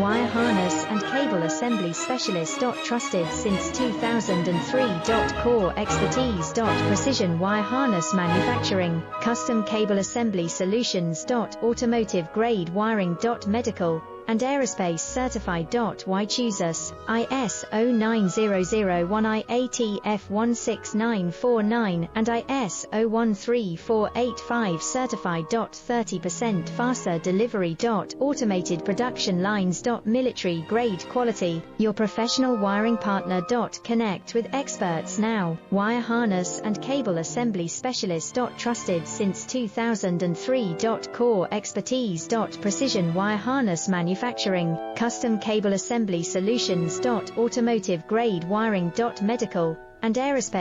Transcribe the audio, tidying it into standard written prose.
wire harness and cable assembly specialist. Trusted since 2003. Core expertise. Precision wire harness manufacturing, custom cable assembly solutions. Automotive grade wiring. Medical and aerospace certified. Why choose us? ISO 9001 IATF 16949 and ISO 13485 certified. 30% faster delivery. Automated production lines. Military grade quality, your professional wiring partner. Connect with experts now. Wire harness and cable assembly specialist. Trusted since 2003. Core expertise. Precision wire harness manufacturing, custom cable assembly solutions. Automotive grade wiring. Medical and aerospace